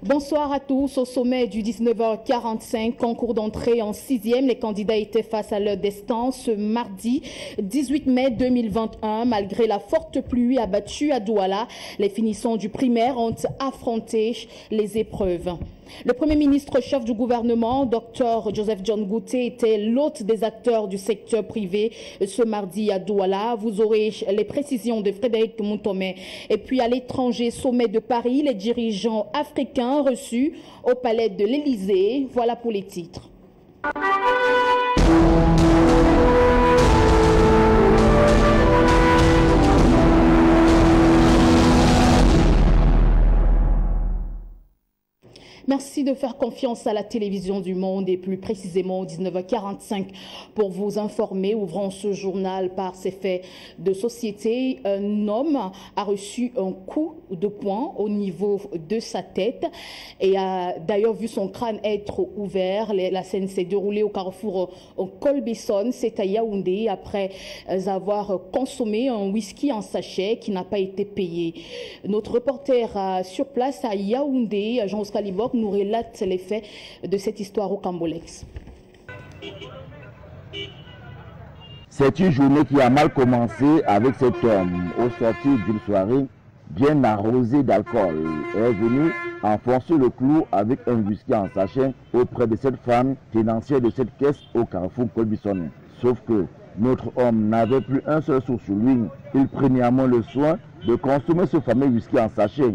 Bonsoir à tous. Au sommet du 19h45, concours d'entrée en 6e, les candidats étaient face à leur destin ce mardi 18 mai 2021. Malgré la forte pluie abattue à Douala, les finissants du primaire ont affronté les épreuves. Le Premier ministre chef du gouvernement, Dr Joseph John Gouté, était l'hôte des acteurs du secteur privé ce mardi à Douala. Vous aurez les précisions de Frédéric Moutomé. Et puis à l'étranger, sommet de Paris, les dirigeants africains reçus au palais de l'Élysée. Voilà pour les titres. Merci de faire confiance à la télévision du Monde et plus précisément au 19h45 pour vous informer. Ouvrons ce journal par ces faits de société. Un homme a reçu un coup de poing au niveau de sa tête et a d'ailleurs vu son crâne être ouvert. La scène s'est déroulée au carrefour Colbison, c'est à Yaoundé, après avoir consommé un whisky en sachet qui n'a pas été payé. Notre reporter sur place à Yaoundé, Jean-Oscar Libok, nous relate les faits de cette histoire au Cambolex. C'est une journée qui a mal commencé avec cet homme. Au sortir d'une soirée bien arrosée d'alcool, est venu enfoncer le clou avec un whisky en sachet auprès de cette femme tenancière de cette caisse au carrefour Colbison. Sauf que notre homme n'avait plus un seul sou sur lui. Il prit néanmoins le soin de consommer ce fameux whisky en sachet.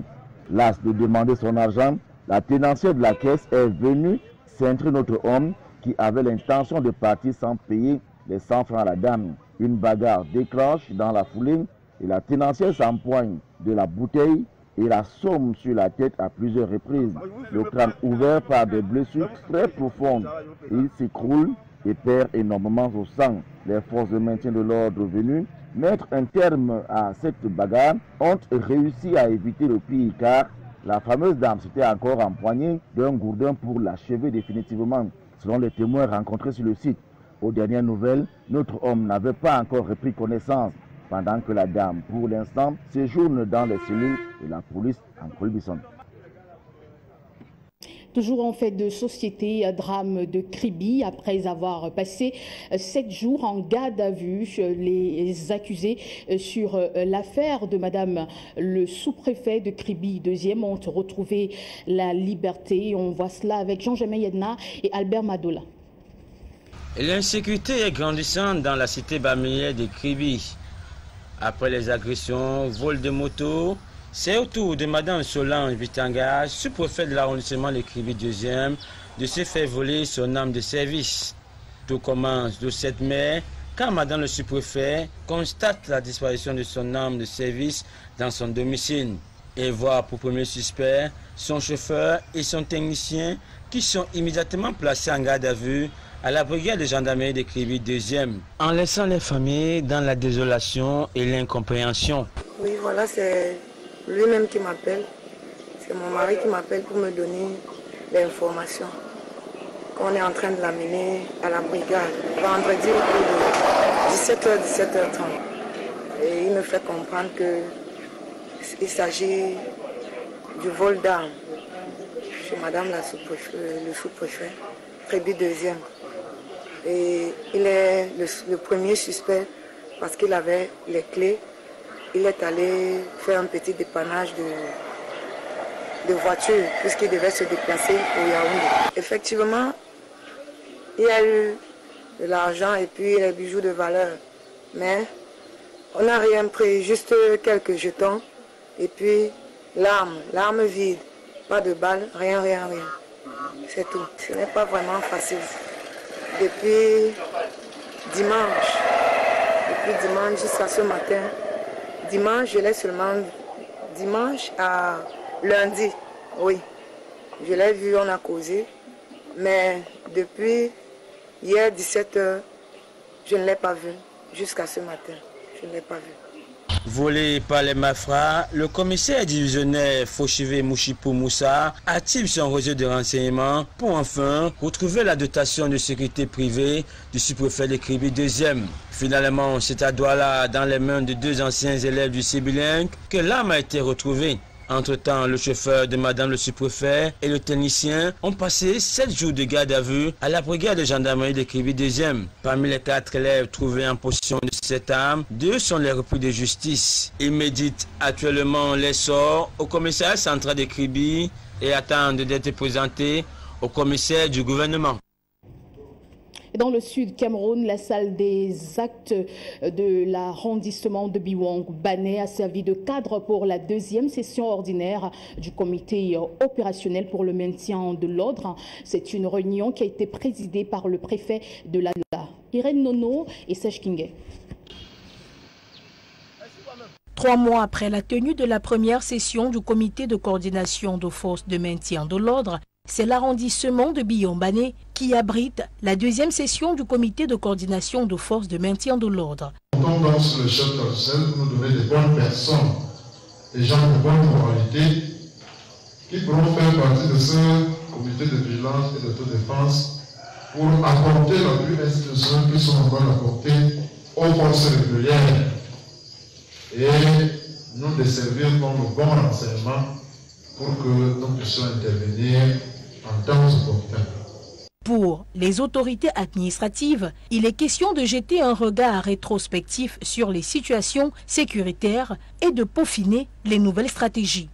Las de demander son argent, la tenancière de la caisse est venue cintrer notre homme qui avait l'intention de partir sans payer les 100 francs à la dame. Une bagarre déclenche dans la foulée et la tenancière s'empoigne de la bouteille et la somme sur la tête à plusieurs reprises. Le crâne ouvert par des blessures très profondes. Il s'écroule et perd énormément au sang. Les forces de maintien de l'ordre venues mettre un terme à cette bagarre ont réussi à éviter le pire car la fameuse dame s'était encore empoignée d'un gourdin pour l'achever définitivement, selon les témoins rencontrés sur le site. Aux dernières nouvelles, notre homme n'avait pas encore repris connaissance, pendant que la dame, pour l'instant, séjourne dans les cellules de la police en Colbison. Toujours en fait de société, drame de Kribi. Après avoir passé 7 jours en garde à vue, les accusés sur l'affaire de Madame le sous-préfet de Kribi 2e ont retrouvé la liberté. On voit cela avec Jean-Germain Yedna et Albert Madola. L'insécurité est grandissante dans la cité balnéaire de Kribi. Après les agressions, vols de motos, c'est au tour de Madame Solange Vitanga, sous-préfet de l'arrondissement de Kribi 2e, de se faire voler son arme de service. Tout commence le 7 mai, quand Madame le sous-préfet constate la disparition de son arme de service dans son domicile. Et voit pour premier suspect son chauffeur et son technicien qui sont immédiatement placés en garde à vue à la brigade de gendarmerie de Kribi 2e, en laissant les familles dans la désolation et l'incompréhension. Oui, voilà, c'est lui-même qui m'appelle. C'est mon mari qui m'appelle pour me donner l'information qu'on est en train de l'amener à la brigade vendredi au 17h, 17h30. Et il me fait comprendre qu'il s'agit du vol d'armes chez Madame le sous-préfet, Kribi 2e. Et il est le premier suspect parce qu'il avait les clés. Il est allé faire un petit dépannage de voiture puisqu'il devait se déplacer au Yaoundé. Effectivement, il y a eu de l'argent et puis les bijoux de valeur. Mais on n'a rien pris, juste quelques jetons et puis l'arme vide. Pas de balles, rien. C'est tout. Ce n'est pas vraiment facile. Depuis dimanche jusqu'à ce matin, dimanche, je l'ai seulement dimanche à lundi, oui. Je l'ai vu, on a causé, mais depuis hier 17h, je ne l'ai pas vu. Jusqu'à ce matin, je ne l'ai pas vu. Volé par les malfrats, le commissaire divisionnaire Fauchivé Mouchipou Moussa active son réseau de renseignements pour enfin retrouver la dotation de sécurité privée du sous-préfet de Kribi 2e. Finalement, c'est à Douala, dans les mains de 2 anciens élèves du Sibilingue, que l'arme a été retrouvée. Entre-temps, le chauffeur de madame le sous-préfet et le technicien ont passé 7 jours de garde à vue à la brigade de gendarmerie de Kribi 2e. Parmi les 4 élèves trouvés en possession de cette arme, 2 sont les repris de justice. Ils méditent actuellement les sorts au commissariat central de Kribi et attendent d'être présentés au commissaire du gouvernement. Dans le sud Cameroun, la salle des actes de l'arrondissement de Biwong-Bané a servi de cadre pour la 2e session ordinaire du comité opérationnel pour le maintien de l'ordre. C'est une réunion qui a été présidée par le préfet de la Irène Nono et Serge Kingé. 3 mois après la tenue de la première session du comité de coordination de forces de maintien de l'ordre, c'est l'arrondissement de Biwong-Bané qui abrite la 2e session du comité de coordination de forces de maintien de l'ordre. On compte sur le chef traditionnel pour nous donner des bonnes personnes, des gens de bonne moralité, qui pourront faire partie de ce comité de vigilance et d'autodéfense pour apporter l'appui institutionnel qui sont en train d'apporter aux forces régulières et nous desservir dans le bon renseignement pour que nous puissions intervenir en temps opportun. Pour les autorités administratives, il est question de jeter un regard rétrospectif sur les situations sécuritaires et de peaufiner les nouvelles stratégies.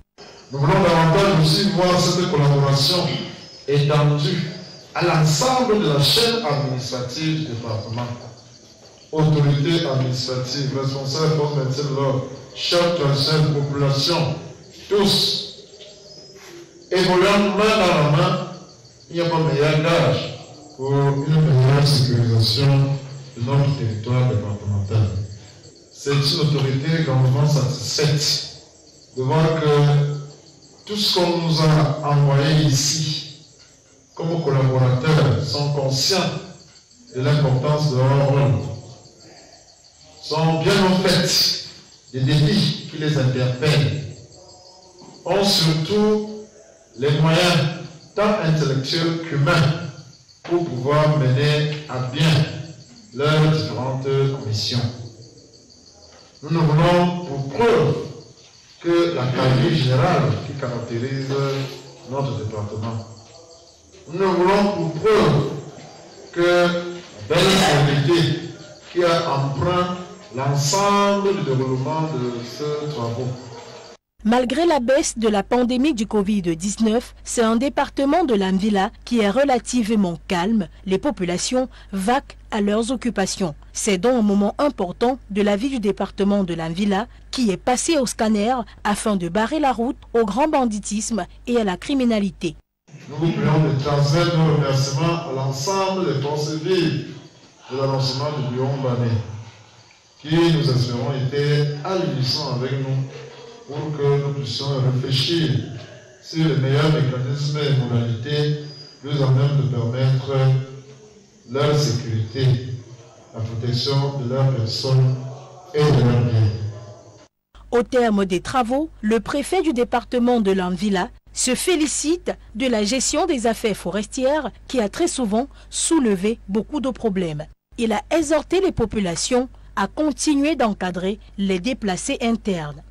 Nous voulons davantage aussi voir cette collaboration étendue à l'ensemble de la chaîne administrative du département. Autorités administratives, responsables pour maintien de l'ordre, chefs traditionnels, population, tous évoluant main dans la main, il n'y a pas meilleur gage pour une meilleure sécurisation de notre territoire départemental. C'est une autorité grandement satisfaite de voir que tout ce qu'on nous a envoyé ici, comme collaborateurs, sont conscients de l'importance de leur rôle, sont bien au fait des défis qui les interpellent, ont surtout les moyens tant intellectuels qu'humains pour pouvoir mener à bien leurs différentes missions. Nous ne voulons pour preuve que la qualité générale qui caractérise notre département. Nous ne voulons pour preuve que la belle qualité qui a empreint l'ensemble du développement de ce travaux. Malgré la baisse de la pandémie du Covid-19, c'est un département de l'Anvila qui est relativement calme. Les populations vaquent à leurs occupations. C'est donc un moment important de la vie du département de l'Anvila qui est passé au scanner afin de barrer la route au grand banditisme et à la criminalité. Nous vous prions de transmettre nos remerciements à l'ensemble des forces vives de l'arrondissement de Biwong-Bané qui, nous espérons, étaient à l'unisson avec nous pour que nous puissions réfléchir sur les meilleurs mécanismes et modalités plus à même de permettre leur sécurité, la protection de leurs personnes et de leurs biens. Au terme des travaux, le préfet du département de l'Anvila se félicite de la gestion des affaires forestières qui a très souvent soulevé beaucoup de problèmes. Il a exhorté les populations à continuer d'encadrer les déplacés internes.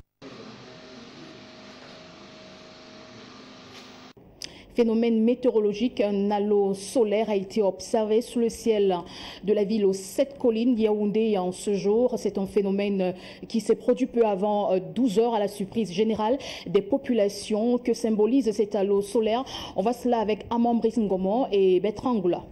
Phénomène météorologique, un halo solaire a été observé sous le ciel de la ville aux 7 collines Yaoundé en ce jour. C'est un phénomène qui s'est produit peu avant 12 heures à la surprise générale des populations. Que symbolise cet halo solaire? On va cela avec Amam Brice Ngomo et Bertrand Ngoula.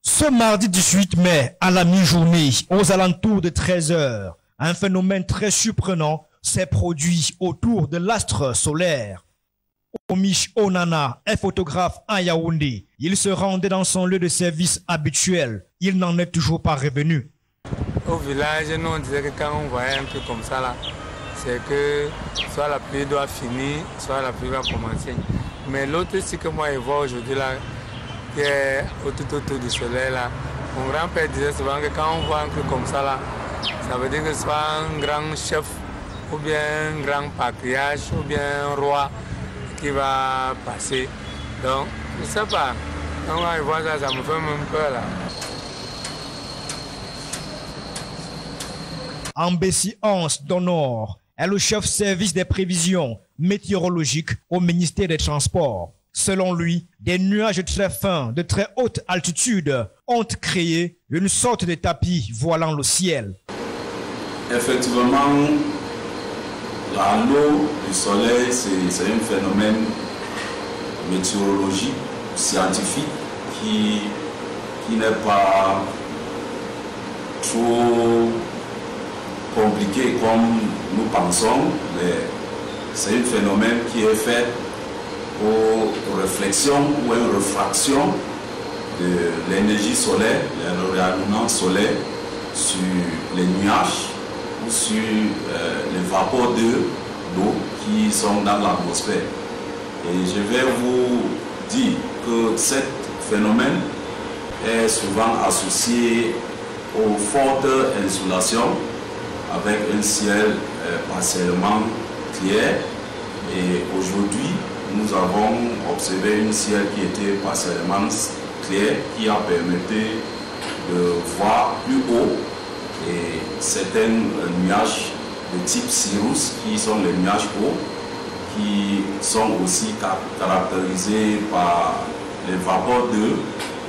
Ce mardi 18 mai, à la mi-journée, aux alentours de 13 heures, un phénomène très surprenant s'est produit autour de l'astre solaire. Omish Onana est photographe à Yaoundé. Il se rendait dans son lieu de service habituel. Il n'en est toujours pas revenu. Au village, nous on disait que quand on voyait un truc comme ça, c'est que soit la pluie doit finir, soit la pluie va commencer. Mais l'autre c'est que moi je vois aujourd'hui là, qui est autour du soleil là, mon grand-père disait souvent que quand on voit un truc comme ça, ça veut dire que soit un grand chef, ou bien un grand patriarche, ou bien un roi qui va passer. Donc, je ne sais pas. Quand on voit ça, ça me fait même peur là. En Bessie-Anse, dans le nord, est le chef service des prévisions météorologiques au ministère des Transports. Selon lui, des nuages très fins de très haute altitude ont créé une sorte de tapis voilant le ciel. Effectivement, l'halo du soleil, c'est un phénomène météorologique, scientifique, qui n'est pas trop compliqué comme nous pensons. C'est un phénomène qui est fait aux réflexions ou à une réfraction de l'énergie solaire, le rayonnement solaire sur les nuages ou sur les vapeurs d'eau qui sont dans l'atmosphère. Et je vais vous dire que ce phénomène est souvent associé aux fortes insolations avec un ciel partiellement clair. Et aujourd'hui, nous avons observé un ciel qui était partiellement clair, qui a permis de voir plus haut et certains nuages de type cirrus, qui sont les nuages hauts, qui sont aussi caractérisés par les vapeurs d'eau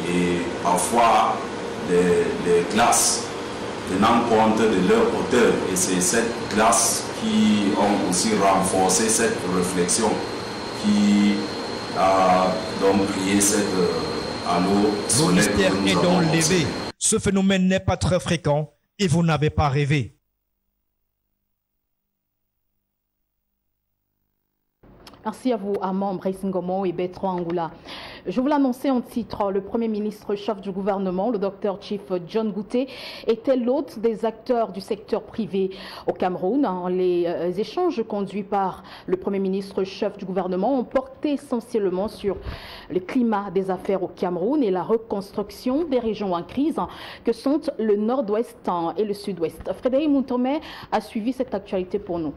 et parfois les glaces tenant compte de leur hauteur. Et c'est cette glace qui ont aussi renforcé cette réflexion qui a donc créé cette halo solaire. Le mystère est donc levé. Ce phénomène n'est pas très fréquent et vous n'avez pas rêvé. Merci à vous, Amand Bressingomo et Bertrand Angoula. Je vous l'annonçais en titre, le Premier ministre chef du gouvernement, le Dr Chief John Gouté, était l'hôte des acteurs du secteur privé au Cameroun. Les échanges conduits par le Premier ministre chef du gouvernement ont porté essentiellement sur le climat des affaires au Cameroun et la reconstruction des régions en crise que sont le nord-ouest et le sud-ouest. Frédéric Moutomé a suivi cette actualité pour nous.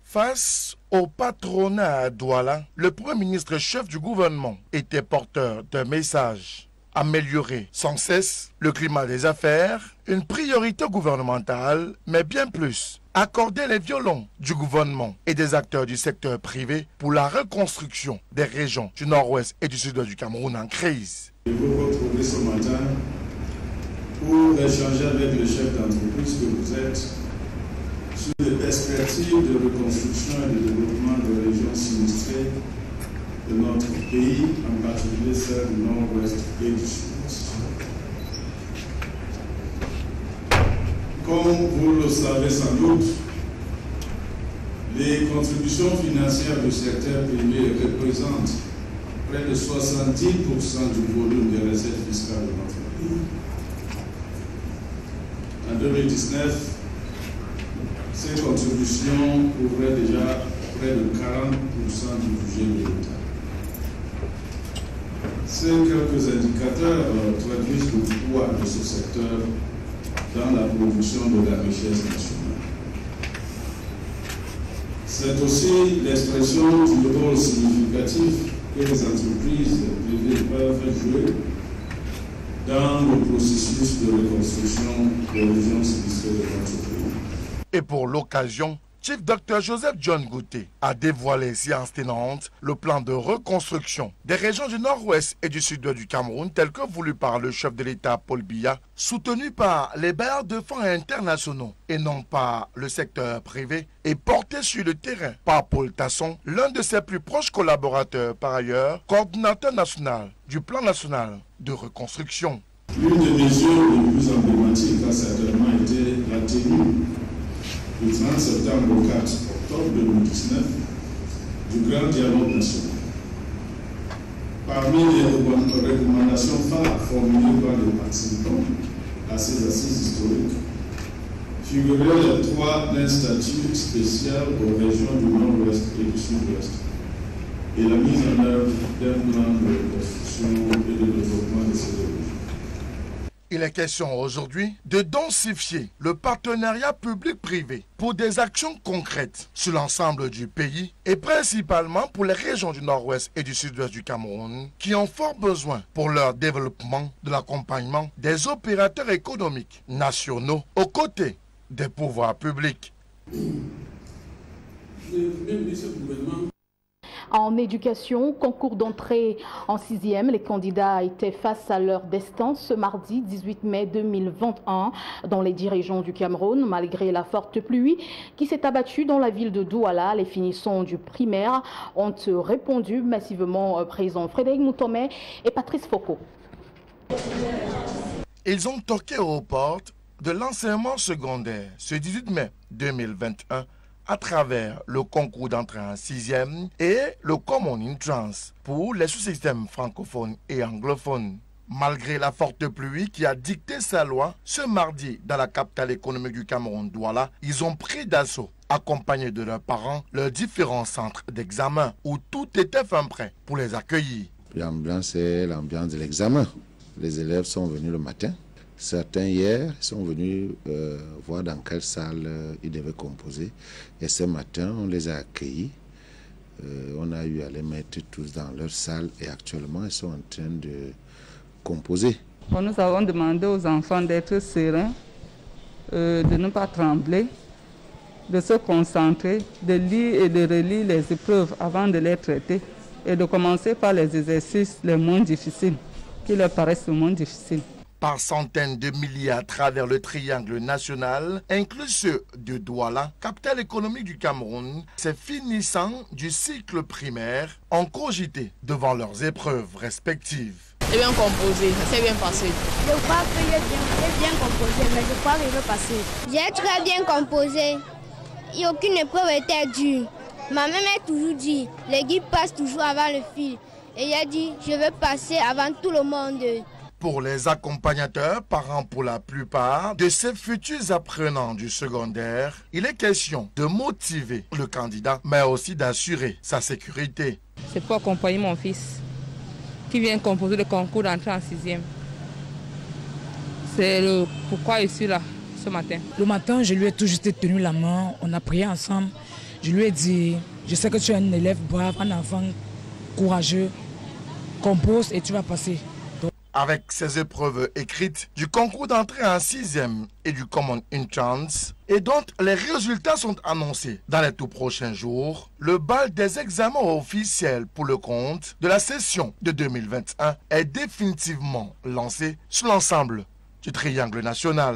Face au patronat à Douala, le Premier ministre chef du gouvernement était porteur d'un message. Améliorer sans cesse le climat des affaires, une priorité gouvernementale, mais bien plus. Accorder les violons du gouvernement et des acteurs du secteur privé pour la reconstruction des régions du nord-ouest et du sud-ouest du Cameroun en crise. Je vous retrouver ce matin pour échanger avec le chef d'entreprise que vous êtes sur les perspectives de reconstruction et de développement des régions sinistrées de notre pays, en particulier celles du nord-ouest et du sud-ouest. Comme vous le savez sans doute, les contributions financières du secteur privé représentent près de 70% du volume des recettes fiscales de notre pays. En 2019, ces contributions couvraient déjà près de 40% du budget de l'État. Ces quelques indicateurs traduisent le poids de ce secteur dans la production de la richesse nationale. C'est aussi l'expression du rôle significatif que les entreprises privées peuvent jouer dans le processus de reconstruction des régions sinistrées de notre pays. Et pour l'occasion, Chief Dr Joseph John Gouté a dévoilé séance tenante le plan de reconstruction des régions du nord-ouest et du sud-ouest du Cameroun tel que voulu par le chef de l'État Paul Biya, soutenu par les bailleurs de fonds internationaux et non par le secteur privé, et porté sur le terrain par Paul Tasson, l'un de ses plus proches collaborateurs par ailleurs, coordinateur national du plan national de reconstruction. L'une des mesures les plus emblématiques a certainement été la tenue le 30 septembre au 4 octobre 2019 du Grand Dialogue national. Parmi les recommandations phares formulées par les participants à ces assises historiques, figuraient les 3 d'un statut spécial aux régions du nord-ouest et du sud-ouest et la mise en œuvre d'un plan de reconstruction et de développement de ces régions. Il est question aujourd'hui de densifier le partenariat public-privé pour des actions concrètes sur l'ensemble du pays et principalement pour les régions du nord-ouest et du sud-ouest du Cameroun qui ont fort besoin pour leur développement de l'accompagnement des opérateurs économiques nationaux aux côtés des pouvoirs publics. En éducation, concours d'entrée en 6e, les candidats étaient face à leur destin ce mardi 18 mai 2021 dans les 10 régions du Cameroun. Malgré la forte pluie qui s'est abattue dans la ville de Douala, les finissants du primaire ont répondu massivement présents. Frédéric Moutomé et Patrice Foucault. Ils ont toqué aux portes de l'enseignement secondaire ce 18 mai 2021 à travers le concours d'entrée en 6e et le Common Entrance pour les sous-systèmes francophones et anglophones. Malgré la forte pluie qui a dicté sa loi, ce mardi, dans la capitale économique du Cameroun, Douala, ils ont pris d'assaut, accompagnés de leurs parents, leurs différents centres d'examen où tout était fin prêt pour les accueillir. L'ambiance est l'ambiance de l'examen. Les élèves sont venus le matin. Certains hier sont venus voir dans quelle salle ils devaient composer. Et ce matin, on les a accueillis. On a eu à les mettre tous dans leur salle et actuellement, ils sont en train de composer. Nous avons demandé aux enfants d'être sereins, de ne pas trembler, de se concentrer, de lire et de relire les épreuves avant de les traiter et de commencer par les exercices les moins difficiles, qui leur paraissent le moins difficiles. Par centaines de milliers à travers le triangle national, inclus ceux de Douala, capitale économique du Cameroun, ces finissants du cycle primaire ont cogité devant leurs épreuves respectives. J'ai bien composé, ça s'est bien passé. Je crois que j'ai bien composé, mais je crois que je vais passer. J'ai très bien composé. Et aucune épreuve était dure. Ma mère m'a toujours dit, les guides passent toujours avant le fil. Et elle a dit, je vais passer avant tout le monde. Pour les accompagnateurs, parents pour la plupart, de ces futurs apprenants du secondaire, il est question de motiver le candidat, mais aussi d'assurer sa sécurité. C'est pour accompagner mon fils qui vient composer le concours d'entrée en 6e. C'est pourquoi je suis là ce matin. Le matin, je lui ai tout juste tenu la main, on a prié ensemble. Je lui ai dit, je sais que tu es un élève brave, un enfant courageux, compose et tu vas passer. Avec ces épreuves écrites du concours d'entrée en 6e et du Common Entrance, et dont les résultats sont annoncés dans les tout prochains jours, le bal des examens officiels pour le compte de la session de 2021 est définitivement lancé sur l'ensemble du triangle national.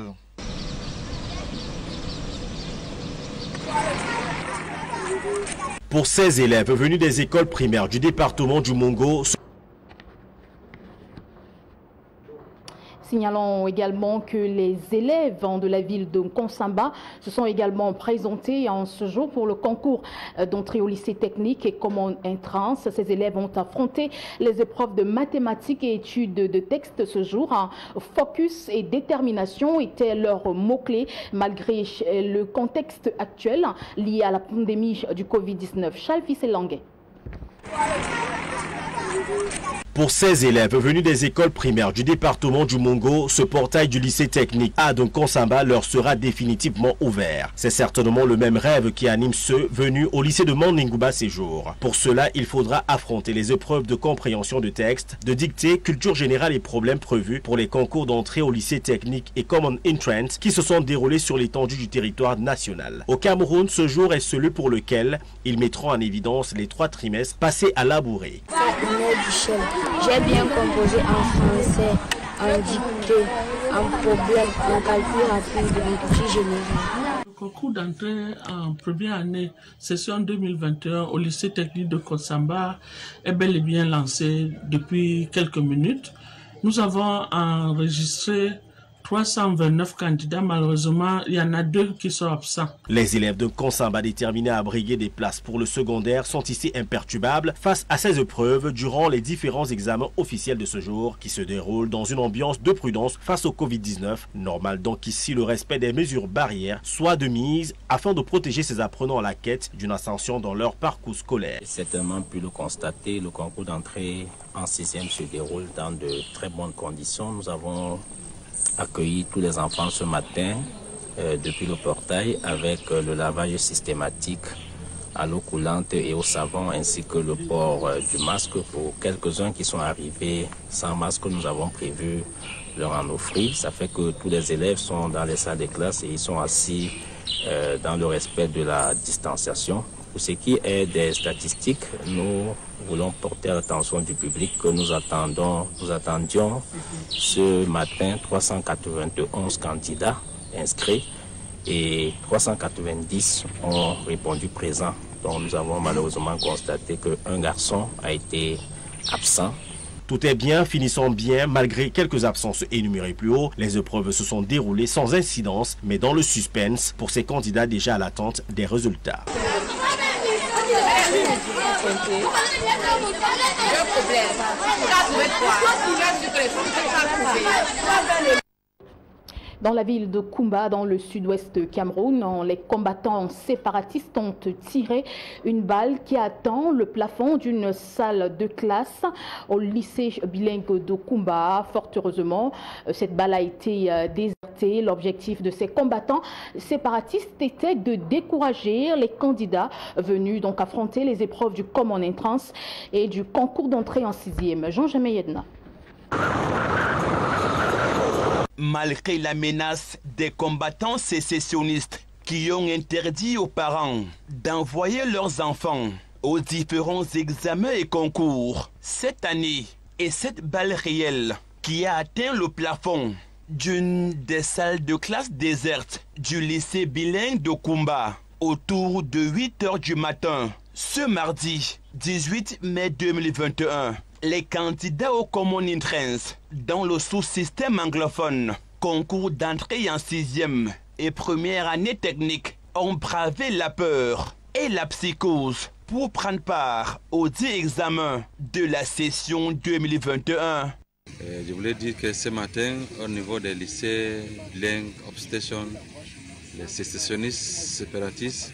Pour ces élèves venus des écoles primaires du département du Mongo, Signalons également que les élèves de la ville de Konsamba se sont également présentés en ce jour pour le concours d'entrée au lycée technique et Common Entrance. Ces élèves ont affronté les épreuves de mathématiques et études de texte ce jour. Focus et détermination étaient leurs mots-clés malgré le contexte actuel lié à la pandémie du Covid-19. Charles Fils-Languet. Pour ces élèves venus des écoles primaires du département du Mongo, ce portail du lycée technique A de Konsamba leur sera définitivement ouvert. C'est certainement le même rêve qui anime ceux venus au lycée de Mandingouba ces jours. Pour cela, il faudra affronter les épreuves de compréhension de texte, de dictée, culture générale et problèmes prévus pour les concours d'entrée au lycée technique et Common Entrance qui se sont déroulés sur l'étendue du territoire national. Au Cameroun, ce jour est celui pour lequel ils mettront en évidence les 3 trimestres passés à labourer. J'ai bien composé en français, en dictée, en problème, en calcul rapide, en culture générale. Le concours d'entrée en première année, session 2021 au lycée technique de Konsamba est bel et bien lancé depuis quelques minutes. Nous avons enregistré 329 candidats, malheureusement, il y en a 2 qui sont absents. Les élèves de Konsamba déterminés à briguer des places pour le secondaire sont ici imperturbables face à ces épreuves durant les différents examens officiels de ce jour qui se déroulent dans une ambiance de prudence face au Covid-19. Normal donc ici le respect des mesures barrières soit de mise afin de protéger ces apprenants à la quête d'une ascension dans leur parcours scolaire. Certainement pu le constater, le concours d'entrée en 6e se déroule dans de très bonnes conditions. Nous avons accueilli tous les enfants ce matin depuis le portail avec le lavage systématique à l'eau coulante et au savon ainsi que le port du masque. Pour quelques-uns qui sont arrivés sans masque, nous avons prévu leur en offrir. Ça fait que tous les élèves sont dans les salles de classe et ils sont assis dans le respect de la distanciation. Pour ce qui est des statistiques, nous voulons porter à l'attention du public que nous attendions ce matin 391 candidats inscrits et 390 ont répondu présent. Donc nous avons malheureusement constaté qu'un garçon a été absent. Tout est bien, finissant bien, malgré quelques absences énumérées plus haut. Les épreuves se sont déroulées sans incidence, mais dans le suspense pour ces candidats déjà à l'attente des résultats. Dans la ville de Koumba, dans le sud-ouest Cameroun, les combattants séparatistes ont tiré une balle qui atteint le plafond d'une salle de classe au lycée bilingue de Koumba. Fort heureusement, cette balle a été désertée. L'objectif de ces combattants séparatistes était de décourager les candidats venus donc affronter les épreuves du Common Entrance et du concours d'entrée en 6e. Jean-Jamais Yedna. Malgré la menace des combattants sécessionnistes qui ont interdit aux parents d'envoyer leurs enfants aux différents examens et concours, cette année, et cette balle réelle qui a atteint le plafond d'une des salles de classe désertes du lycée bilingue de Koumba autour de 8 h du matin, ce mardi 18 mai 2021. Les candidats au Common Entrance dans le sous-système anglophone, concours d'entrée en 6e et première année technique, ont bravé la peur et la psychose pour prendre part aux 10 examens de la session 2021. Je voulais dire que ce matin, au niveau des lycées bilingues Obstation, les sécessionnistes séparatistes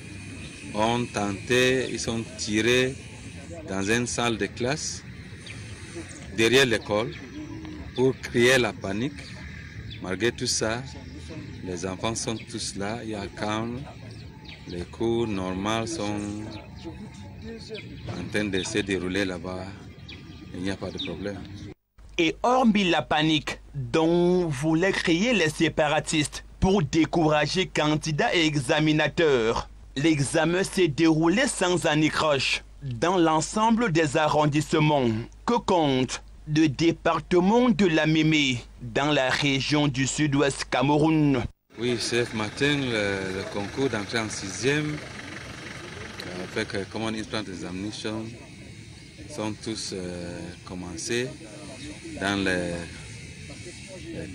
ont tenté, ils sont tirés dans une salle de classe derrière l'école pour créer la panique. Malgré tout ça, les enfants sont tous là, il y a calme, les cours normaux sont en train de se dérouler là-bas, il n'y a pas de problème. Et hormis la panique dont voulaient créer les séparatistes pour décourager candidats et examinateurs, l'examen s'est déroulé sans anicroche dans l'ensemble des arrondissements que compte le département de la Mémé dans la région du sud-ouest Cameroun. Oui, ce matin, le concours d'entrée en 6e avec Common Entrance Examination sont tous commencés dans le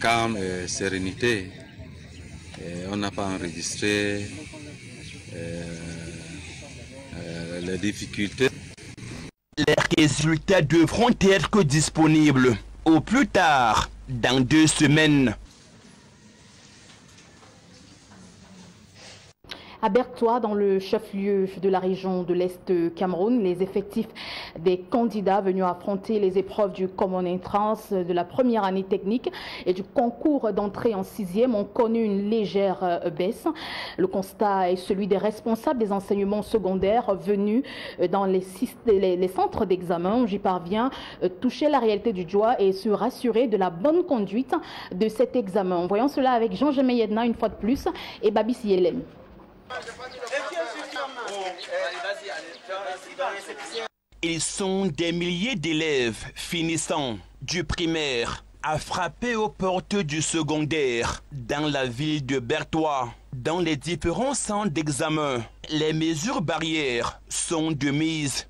calme et sérénité. Et on n'a pas enregistré les difficultés. Les résultats devront être disponibles au plus tard dans 2 semaines. À Bertois, dans le chef-lieu de la région de l'Est Cameroun, les effectifs des candidats venus affronter les épreuves du Common Entrance de la première année technique et du concours d'entrée en 6e ont connu une légère baisse. Le constat est celui des responsables des enseignements secondaires venus dans les centres d'examen. J'y parviens, toucher la réalité du doigt et se rassurer de la bonne conduite de cet examen. Voyons cela avec Jean-Jamais Yedna une fois de plus et Babi Sielem. Ils sont des milliers d'élèves finissant du primaire à frapper aux portes du secondaire dans la ville de Bertois. Dans les différents centres d'examen, les mesures barrières sont de mise.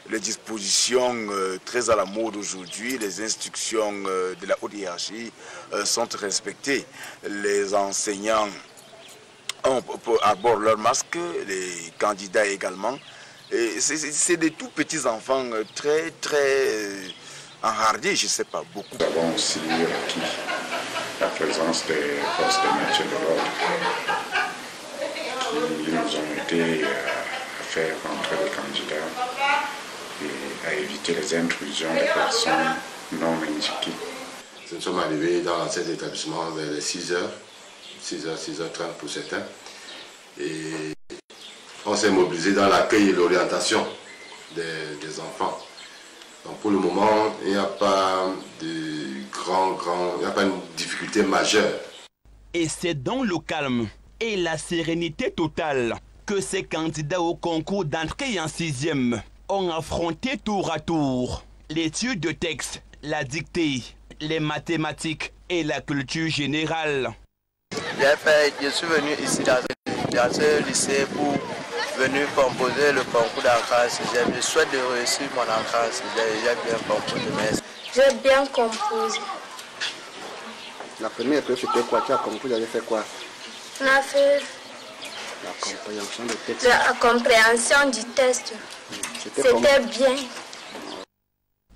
Les dispositions très à la mode aujourd'hui, les instructions de la haute hiérarchie sont respectées. Les enseignants abordent leur masque, les candidats également. C'est des tout petits enfants très enhardis, je ne sais pas, beaucoup. Nous avons aussi requis la présence des forces de maintien de l'ordre qui nous ont aidés à faire rentrer les candidats et à éviter les intrusions des personnes non indiquées. Nous sommes arrivés dans cet établissement vers les 6h, 6h30 pour certains. Et on s'est mobilisé dans l'accueil et l'orientation des enfants. Donc pour le moment, il n'y a pas une difficulté majeure. Et c'est dans le calme et la sérénité totale que ces candidats au concours d'entrée en 6e ont affronté tour à tour l'étude de texte, la dictée, les mathématiques et la culture générale. Je suis venu ici dans ce lycée pour venir composer le concours d'entrée en 6e. Je souhaite de réussir mon entrée en 6e. J'ai bien composé. J'ai bien composé. La première épreuve, c'était quoi? Tu as compris, vous avez fait quoi? On a fait la compréhension du texte. La compréhension du test. C'était bien.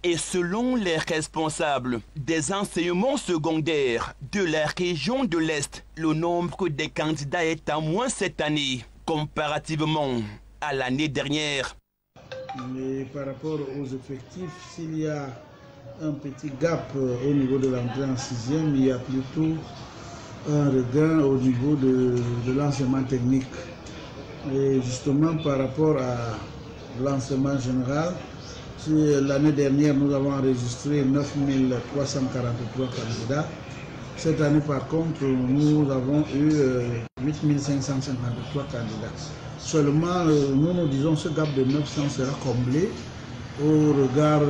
Et selon les responsables des enseignements secondaires de la région de l'Est, le nombre des candidats est en moins cette année, comparativement à l'année dernière. Mais par rapport aux effectifs, s'il y a un petit gap au niveau de l'entrée en 6e, il y a plutôt un regain au niveau de l'enseignement technique. Et justement par rapport à l'enseignement général, l'année dernière nous avons enregistré 9343 candidats. Cette année par contre nous avons eu 8553 candidats. Seulement nous disons ce gap de 900 sera comblé au regard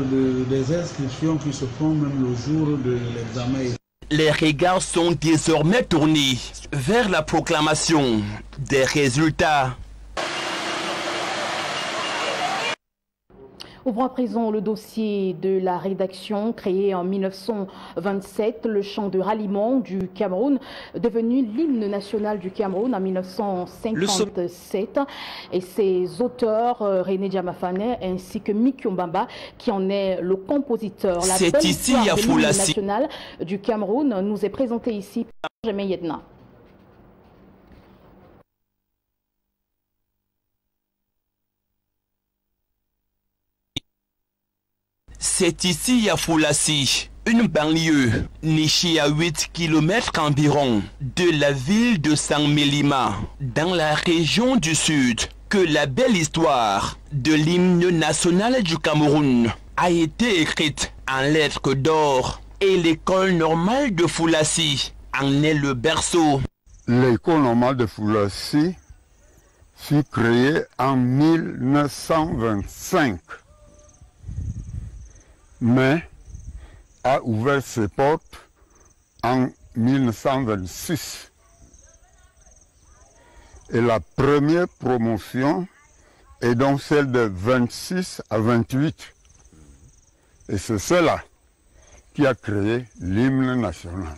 des inscriptions qui se font même le jour de l'examen. Les regards sont désormais tournés vers la proclamation des résultats. Ouvrons à présent le dossier de la rédaction créée en 1927, le chant de ralliement du Cameroun, devenu l'hymne national du Cameroun en 1957. Et ses auteurs, René Djamafane ainsi que Mikiou Mbamba, qui en est le compositeur. La belle histoire de l'hymne national du Cameroun nous est présentée ici par Benjamin Yedna. C'est ici à Foulassi, une banlieue nichée à 8 km environ de la ville de Saint-Mélima, dans la région du Sud, que la belle histoire de l'hymne national du Cameroun a été écrite en lettres d'or et l'école normale de Foulassi en est le berceau. L'école normale de Foulassi fut créée en 1925. Mais a ouvert ses portes en 1926. Et la première promotion est donc celle de 26 à 28. Et c'est cela qui a créé l'hymne national.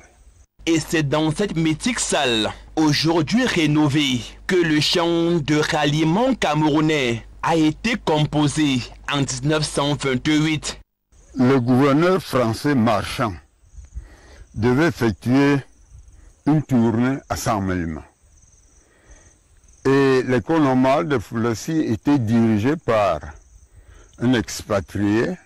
Et c'est dans cette mythique salle, aujourd'hui rénovée, que le chant de ralliement camerounais a été composé en 1928. Le gouverneur français Marchand devait effectuer une tournée à Saint-Mélima. Et l'école normale de Foulassi était dirigée par un expatrié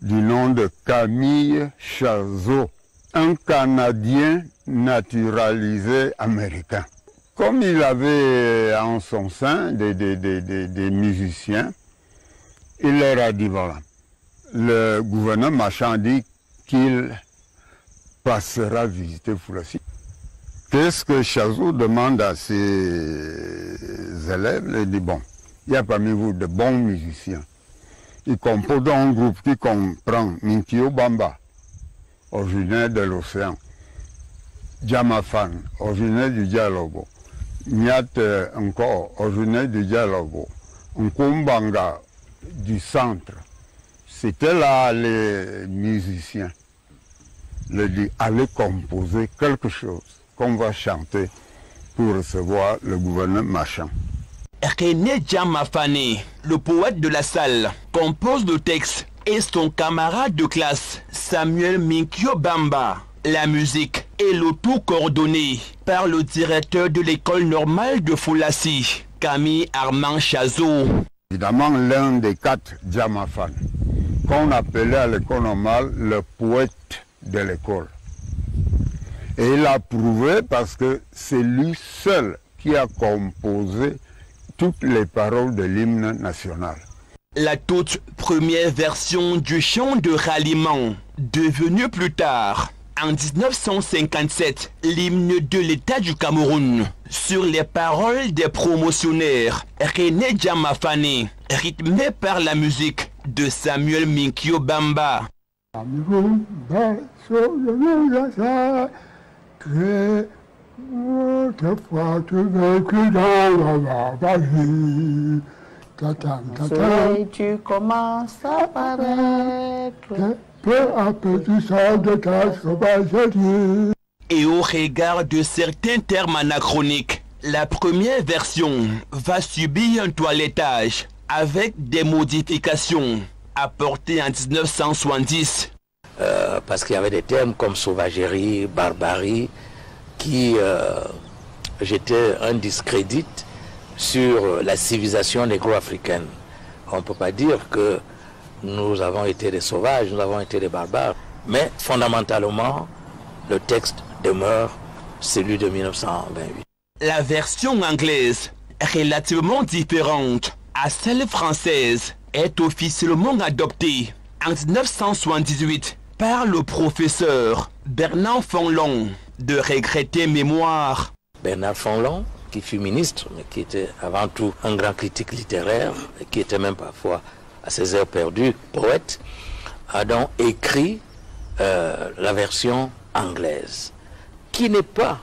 du nom de Camille Chazot, un Canadien naturalisé américain. Comme il avait en son sein des musiciens, il leur a dit voilà. Le gouverneur Marchand dit qu'il passera visiter Foulassi. Qu'est-ce que Chazot demande à ses élèves? Il dit bon, il y a parmi vous de bons musiciens. Il compose un groupe qui comprend Mikiou Mbamba, originaire de l'océan, Djamafane, originaire du Dialogo, Nyat encore, originaire du Dialogo, Nkumbanga du centre. C'était là les musiciens. Le dit, allez composer quelque chose qu'on va chanter pour recevoir le gouverneur Marchand. René Djamafane, le poète de la salle, compose le texte et son camarade de classe, Samuel Mikiou Mbamba. La musique est le tout coordonné par le directeur de l'école normale de Foulassi, Camille Armand Chazot. Évidemment, l'un des 4 Djamafane, qu'on appelait à l'école normale le poète de l'école. Et il a prouvé parce que c'est lui seul qui a composé toutes les paroles de l'hymne national. La toute première version du chant de ralliement, devenu plus tard, en 1957, l'hymne de l'État du Cameroun, sur les paroles des promotionnaires René Djamafane, rythmé par la musique de Samuel Minkio Bamba. Tu commences à paraître. Peu à peu, tu sors de ta sauvagité. Et au regard de certains termes anachroniques, la première version va subir un toilettage avec des modifications apportées en 1970. Parce qu'il y avait des termes comme sauvagerie, barbarie, qui jetaient un discrédit sur la civilisation négro-africaine. On ne peut pas dire que nous avons été des sauvages, nous avons été des barbares, mais fondamentalement, le texte demeure celui de 1928. La version anglaise, relativement différente à celle française, est officiellement adoptée en 1978 par le professeur Bernard Fonlon de regrettée mémoire. Bernard Fonlon, qui fut ministre, mais qui était avant tout un grand critique littéraire, et qui était même parfois à ses heures perdues, poète, a donc écrit la version anglaise, qui n'est pas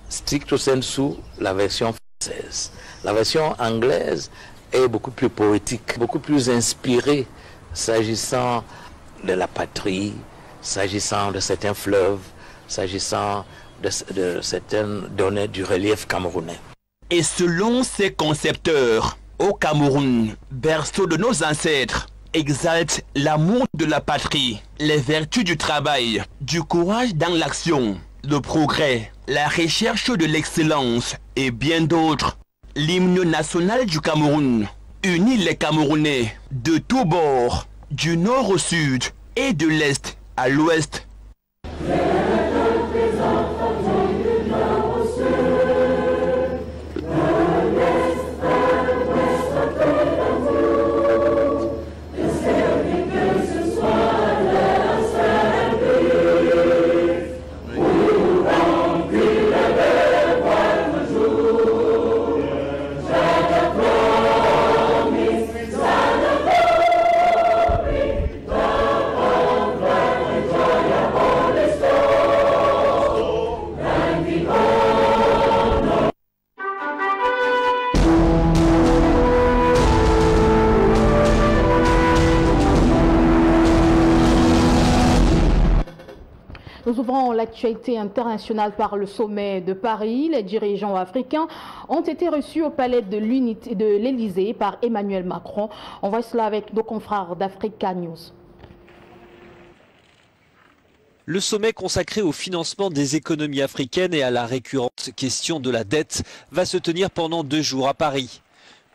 stricto sensu la version française. La version anglaise est beaucoup plus poétique, beaucoup plus inspirée s'agissant de la patrie, s'agissant de certains fleuves, s'agissant de certaines données du relief camerounais. Et selon ses concepteurs, au Cameroun, berceau de nos ancêtres, exalte l'amour de la patrie, les vertus du travail, du courage dans l'action, le progrès, la recherche de l'excellence et bien d'autres. L'hymne national du Cameroun unit les Camerounais de tous bords, du nord au sud et de l'est à l'ouest. Nous ouvrons l'actualité internationale par le sommet de Paris. Les dirigeants africains ont été reçus au palais de l'Élysée par Emmanuel Macron. On voit cela avec nos confrères d'Africa News. Le sommet consacré au financement des économies africaines et à la récurrente question de la dette va se tenir pendant 2 jours à Paris.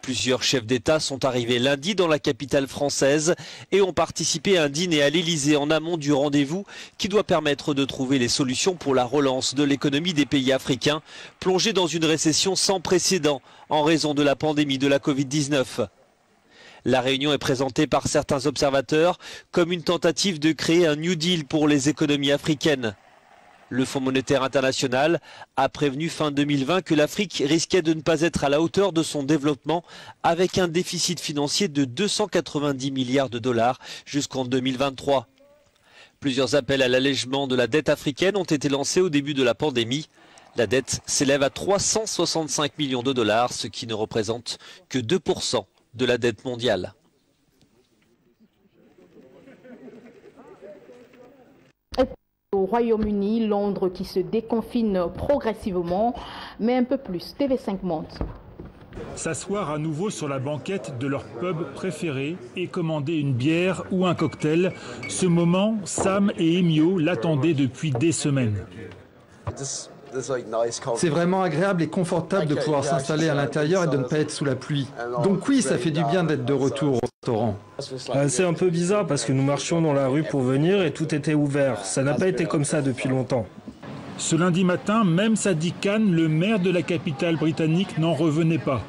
Plusieurs chefs d'État sont arrivés lundi dans la capitale française et ont participé à un dîner à l'Élysée en amont du rendez-vous qui doit permettre de trouver les solutions pour la relance de l'économie des pays africains plongés dans une récession sans précédent en raison de la pandémie de la Covid-19. La réunion est présentée par certains observateurs comme une tentative de créer un New Deal pour les économies africaines. Le Fonds monétaire international a prévenu fin 2020 que l'Afrique risquait de ne pas être à la hauteur de son développement avec un déficit financier de 290 milliards de dollars jusqu'en 2023. Plusieurs appels à l'allègement de la dette africaine ont été lancés au début de la pandémie. La dette s'élève à 365 millions de dollars, ce qui ne représente que 2% de la dette mondiale. Au Royaume-Uni, Londres qui se déconfine progressivement, mais un peu plus. TV5 monte. S'asseoir à nouveau sur la banquette de leur pub préféré et commander une bière ou un cocktail, ce moment, Sam et Emio l'attendaient depuis des semaines. C'est vraiment agréable et confortable de pouvoir s'installer à l'intérieur et de ne pas être sous la pluie. Donc oui, ça fait du bien d'être de retour au restaurant. C'est un peu bizarre parce que nous marchions dans la rue pour venir et tout était ouvert. Ça n'a pas été comme ça depuis longtemps. Ce lundi matin, même Sadiq Khan, le maire de la capitale britannique, n'en revenait pas.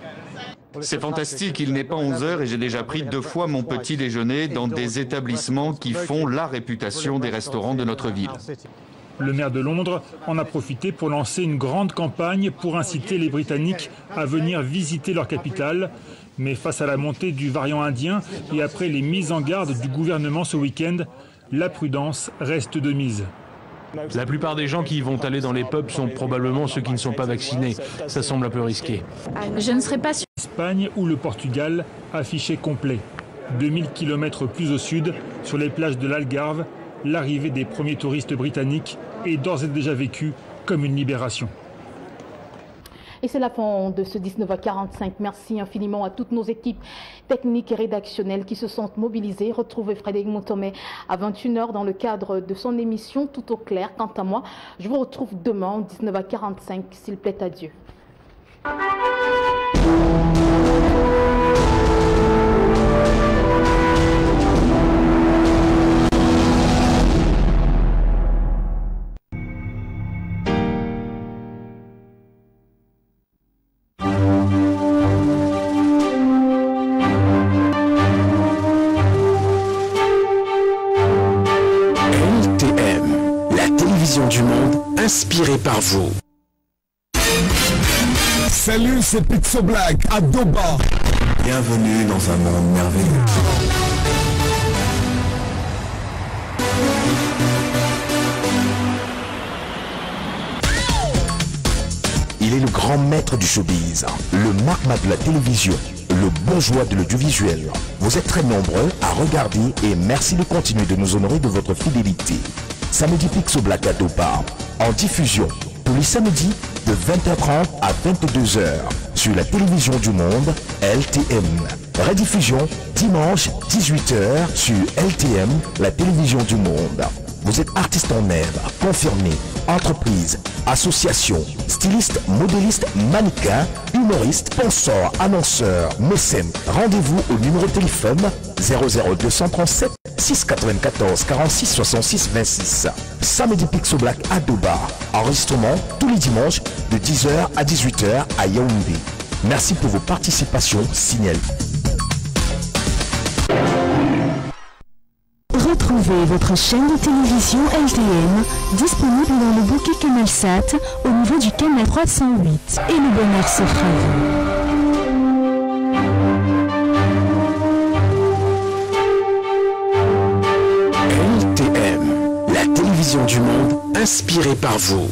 C'est fantastique, il n'est pas 11 heures et j'ai déjà pris 2 fois mon petit déjeuner dans des établissements qui font la réputation des restaurants de notre ville. Le maire de Londres en a profité pour lancer une grande campagne pour inciter les Britanniques à venir visiter leur capitale. Mais face à la montée du variant indien et après les mises en garde du gouvernement ce week-end, la prudence reste de mise. La plupart des gens qui vont aller dans les pubs sont probablement ceux qui ne sont pas vaccinés. Ça semble un peu risqué. Je ne serai pas sûr. L'Espagne ou le Portugal, affiché complet. 2000 km plus au sud, sur les plages de l'Algarve, l'arrivée des premiers touristes britanniques est d'ores et déjà vécue comme une libération. Et c'est la fin de ce 19h45. Merci infiniment à toutes nos équipes techniques et rédactionnelles qui se sont mobilisées. Retrouvez Frédéric Montomé à 21h dans le cadre de son émission Tout au clair. Quant à moi, je vous retrouve demain 19h45, s'il plaît à Dieu. Du monde inspiré par vous. Salut, c'est Pixo Black à Doba. Bienvenue dans un monde merveilleux. Il est le grand maître du showbiz, le marquement de la télévision, le bourgeois de l'audiovisuel. Vous êtes très nombreux à regarder et merci de continuer de nous honorer de votre fidélité. Samedi Pixo Black à Doba, en diffusion tous les samedis de 20h30 à 22h sur la télévision du monde LTM. Rediffusion dimanche 18h sur LTM, la télévision du monde. Vous êtes artiste en herbe, confirmé, entreprise, association, styliste, modéliste, mannequin, humoriste, sponsor, annonceur, mécène. Rendez-vous au numéro de téléphone 00237 694 46 66 26. Samedi Pixo Black à Doba. Enregistrement tous les dimanches de 10h à 18h à Yaoundé. Merci pour vos participations. Signal. Retrouvez votre chaîne de télévision LTM disponible dans le bouquet CanalSat au niveau du canal 308 et le bonheur s'offre à vous. LTM, la télévision du monde inspirée par vous.